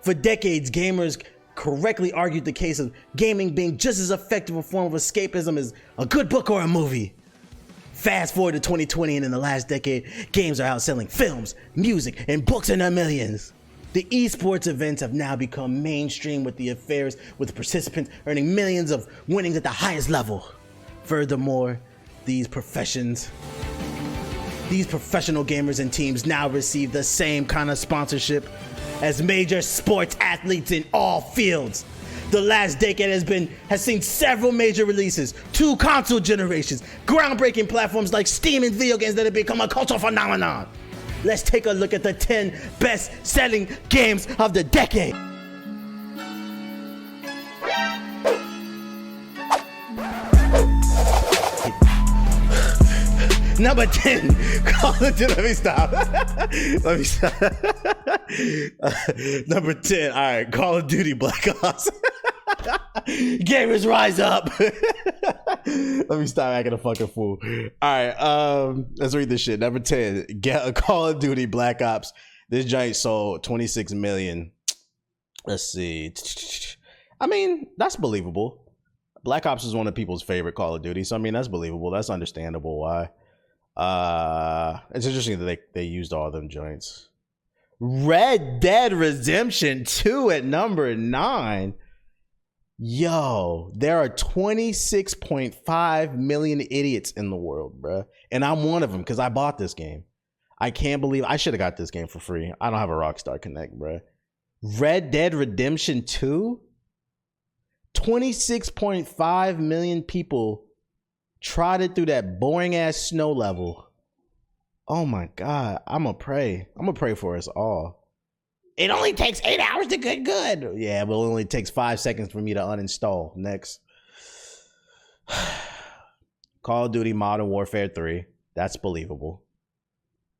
For decades, gamers correctly argued the case of gaming being just as effective a form of escapism as a good book or a movie. Fast forward to 2020, and in the last decade, games are outselling films, music, and books in their millions. The esports events have now become mainstream with the affairs with participants earning millions of winnings at the highest level. Furthermore, these professional gamers and teams now receive the same kind of sponsorship as major sports athletes in all fields. The last decade has seen several major releases, 2 console generations, groundbreaking platforms like Steam and video games that have become a cultural phenomenon. Let's take a look at the 10 best-selling games of the decade. Number 10, Call of Duty. Let me stop. Number 10, all right, Call of Duty Black Ops. Gamers rise up. Let me stop acting a fucking fool. All right, let's read this shit. Number 10, Call of Duty Black Ops. This giant sold 26 million. Let's see. I mean, that's believable. Black Ops is one of people's favorite Call of Duty, so I mean, that's believable. That's understandable why. It's interesting that they used all them joints. Red Dead Redemption 2 at number 9. Yo, there are 26.5 million idiots in the world, bruh. And I'm one of them because I bought this game. I can't believe I should have got this game for free. I don't have a Rockstar Connect, bruh. Red Dead Redemption 2? 26.5 million people trotted through that boring ass snow level. Oh my God. I'm gonna pray for us all. It only takes 8 hours to get good. Yeah, but it only takes 5 seconds for me to uninstall. Next. Call of Duty Modern Warfare 3. That's believable.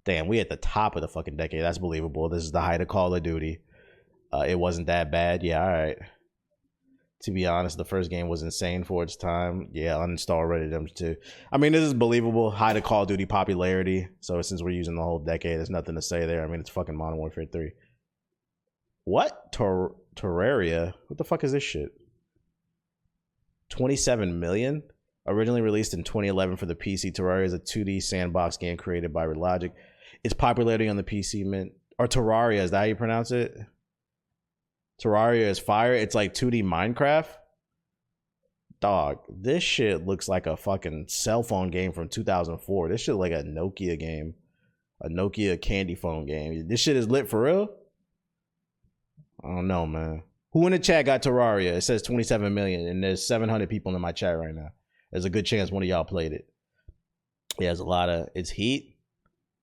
Damn, we at the top of the fucking decade. That's believable. This is the height of Call of Duty. It wasn't that bad. Yeah, all right. To be honest, the first game was insane for its time. Yeah, uninstall Red Dead Redemption 2. I mean, this is believable. High to Call of Duty popularity. So since we're using the whole decade, there's nothing to say there. I mean, it's fucking Modern Warfare 3. What? Terraria? What the fuck is this shit? 27 million? Originally released in 2011 for the PC, Terraria is a 2D sandbox game created by Logic. Its popularity on the PC meant... Or Terraria, is that how you pronounce it? Terraria is fire. It's like 2D Minecraft. Dog, this shit looks like a fucking cell phone game from 2004. This shit like a Nokia game. A Nokia candy phone game. This shit is lit for real? I don't know, man. Who in the chat got Terraria? It says 27 million, and there's 700 people in my chat right now. There's a good chance one of y'all played it. Yeah, there's a lot of... It's heat.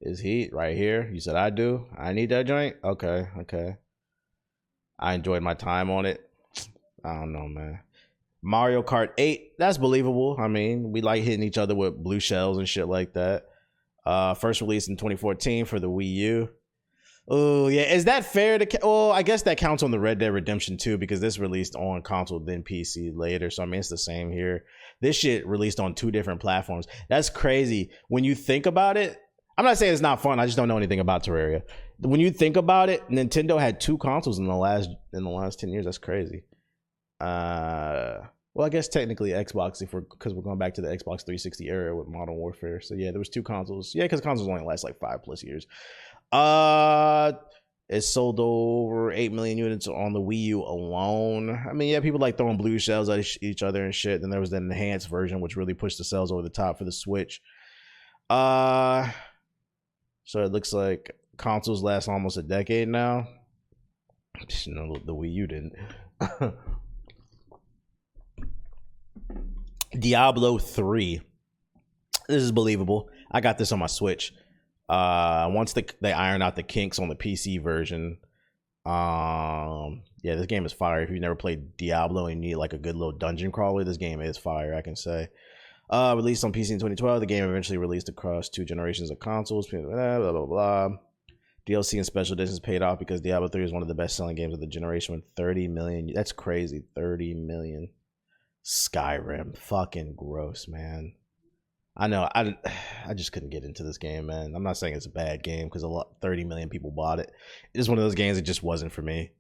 It's heat right here. You said I do? I need that joint? Okay, okay. I enjoyed my time on it. I don't know, man. Mario Kart 8, that's believable. I mean, we like hitting each other with blue shells and shit like that. First released in 2014 for the Wii U. Oh, yeah. Is that fair to... Well, I guess that counts on the Red Dead Redemption 2 because this released on console, then PC later. So, I mean, it's the same here. This shit released on 2 different platforms. That's crazy. When you think about it, I'm not saying it's not fun. I just don't know anything about Terraria. When you think about it, Nintendo had 2 consoles in the last 10 years. That's crazy. Well, I guess technically Xbox, because we're going back to the Xbox 360 era with Modern Warfare. So yeah, there was 2 consoles. Yeah, because consoles only last like 5+ years. It sold over 8 million units on the Wii U alone. I mean, yeah, people like throwing blue shells at each other and shit. Then there was the enhanced version, which really pushed the sales over the top for the Switch. So it looks like consoles last almost a decade now. No, the Wii U didn't. Diablo 3. This is believable. I got this on my Switch. Once they iron out the kinks on the PC version, yeah, this game is fire. If you've never played Diablo and you need like a good little dungeon crawler, this game is fire, I can say. Released on PC in 2012, the game eventually released across 2 generations of consoles. Blah blah blah blah. DLC and special editions paid off because Diablo 3 is one of the best-selling games of the generation with 30 million. That's crazy, 30 million. Skyrim, fucking gross, man. I know, I just couldn't get into this game, man. I'm not saying it's a bad game because 30 million people bought it. It's one of those games that just wasn't for me.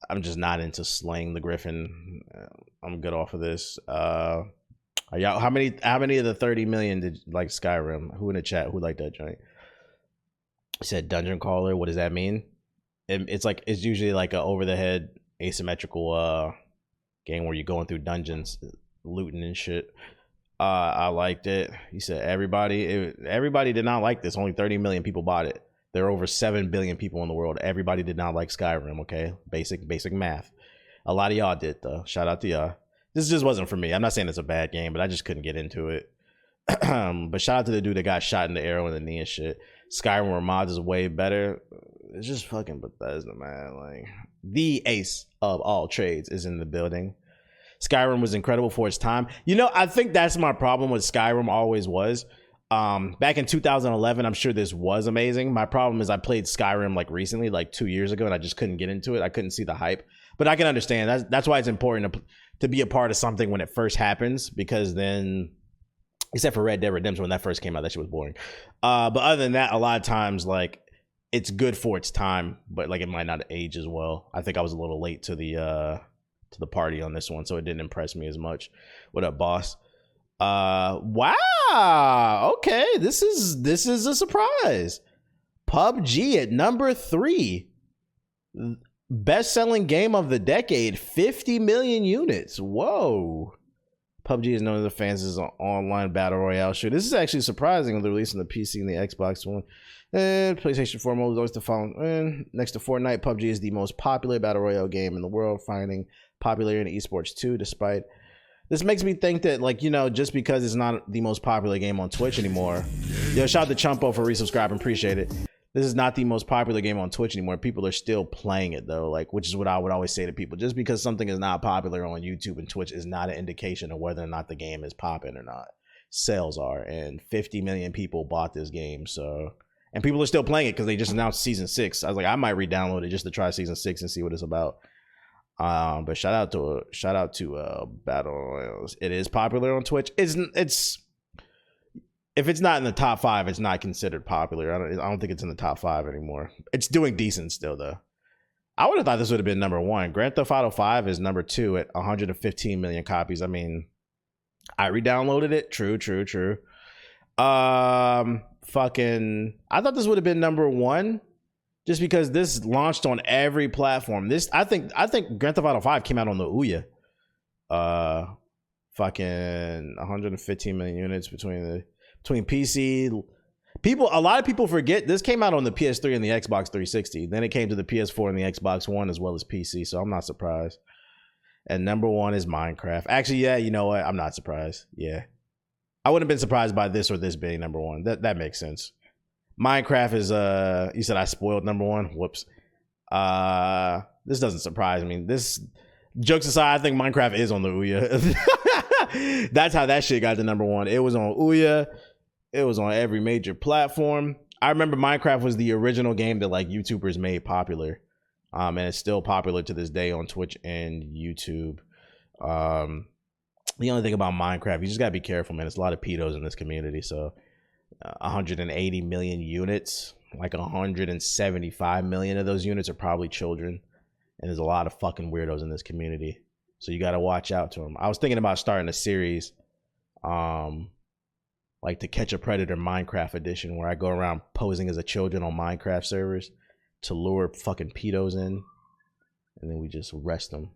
I'm just not into slaying the Griffin. I'm good off of this. Are y'all, how many of the 30 million did like Skyrim? Who in the chat who liked that joint? Said dungeon crawler. What does that mean? It's usually like a over the head asymmetrical game where you're going through dungeons, looting and shit. I liked it. He said everybody did not like this. Only 30 million people bought it. There are over 7 billion people in the world. Everybody did not like Skyrim. Okay, basic math. A lot of y'all did though. Shout out to y'all. This just wasn't for me. I'm not saying it's a bad game, but I just couldn't get into it. But shout out to the dude that got shot in the arrow in the knee and shit. Skyrim where mods is way better. It's just fucking Bethesda, man. Like, the ace of all trades is in the building. Skyrim was incredible for its time. You know, I think that's my problem with Skyrim, always was. Back in 2011, I'm sure this was amazing. My problem is I played Skyrim like recently, like 2 years ago, and I just couldn't get into it. I couldn't see the hype. But I can understand. That's why it's important to be a part of something when it first happens, because then, except for Red Dead Redemption, when that first came out, that shit was boring. But other than that, a lot of times, like, it's good for its time, but like it might not age as well. I think I was a little late to the party on this one, so it didn't impress me as much. What up, boss? Wow. Okay, this is a surprise. PUBG at number 3. Best-selling game of the decade, 50 million units. Whoa. PUBG is known to the fans as an online battle royale shooter. This is actually surprising. They're releasing the PC and the Xbox One. And PlayStation 4 mode is always the following. Next to Fortnite, PUBG is the most popular battle royale game in the world, finding popularity in esports too, despite... This makes me think that, like, you know, just because it's not the most popular game on Twitch anymore. Yo, shout out to Chumpo for resubscribing. Appreciate it. This is not the most popular game on Twitch anymore. People are still playing it, though, like, which is what I would always say to people. Just because something is not popular on YouTube and Twitch is not an indication of whether or not the game is popping or not. Sales are, and 50 million people bought this game, so... And people are still playing it because they just announced Season 6. I was like, I might re-download it just to try Season 6 and see what it's about. But shout out to Battle Royals. It is popular on Twitch. It's if it's not in the top 5, it's not considered popular. I don't think it's in the top 5 anymore. It's doing decent still though. I would have thought this would have been number 1. Grand Theft Auto 5 is number 2 at 115 million copies. I mean, I re-downloaded it. True. Fucking, I thought this would have been number 1. Just because this launched on every platform. I think Grand Theft Auto 5 came out on the Ouya. Fucking 115 million units between PC. A lot of people forget this came out on the PS3 and the Xbox 360. Then it came to the PS4 and the Xbox One as well as PC. So I'm not surprised. And number 1 is Minecraft. Actually, yeah, you know what? I'm not surprised. Yeah, I wouldn't have been surprised by this or this being number 1. That makes sense. Minecraft is you said I spoiled number 1. Whoops. This doesn't surprise me. This, jokes aside, I think Minecraft is on the Ouya. That's how that shit got to number 1. It was on Ouya. It was on every major platform. I remember Minecraft was the original game that like YouTubers made popular. And it's still popular to this day on Twitch and YouTube. The only thing about Minecraft, you just gotta be careful, man. There's a lot of pedos in this community, so 180 million units, like 175 million of those units are probably children, and there's a lot of fucking weirdos in this community, so you got to watch out to them. I was thinking about starting a series like To Catch a Predator Minecraft edition, where I go around posing as a children on Minecraft servers to lure fucking pedos in, and then we just arrest them,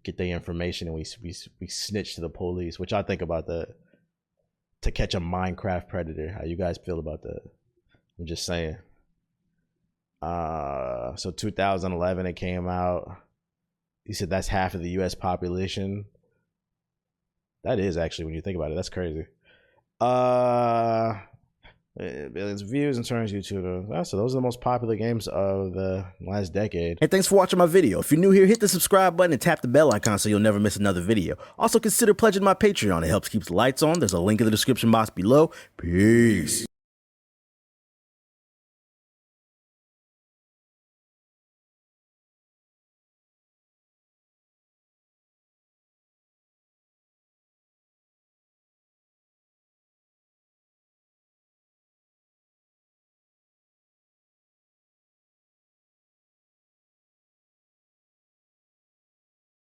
get their information, and we snitch to the police. Which I think about that. To Catch a Minecraft Predator. How you guys feel about that? I'm just saying. So 2011 it came out. You said that's half of the US population. That is actually, when you think about it, that's crazy. Billions of views in terms of YouTube. So those are the most popular games of the last decade. Hey, thanks for watching my video. If you're new here, hit the subscribe button and tap the bell icon so you'll never miss another video. Also, consider pledging my Patreon. It helps keep the lights on. There's a link in the description box below. Peace.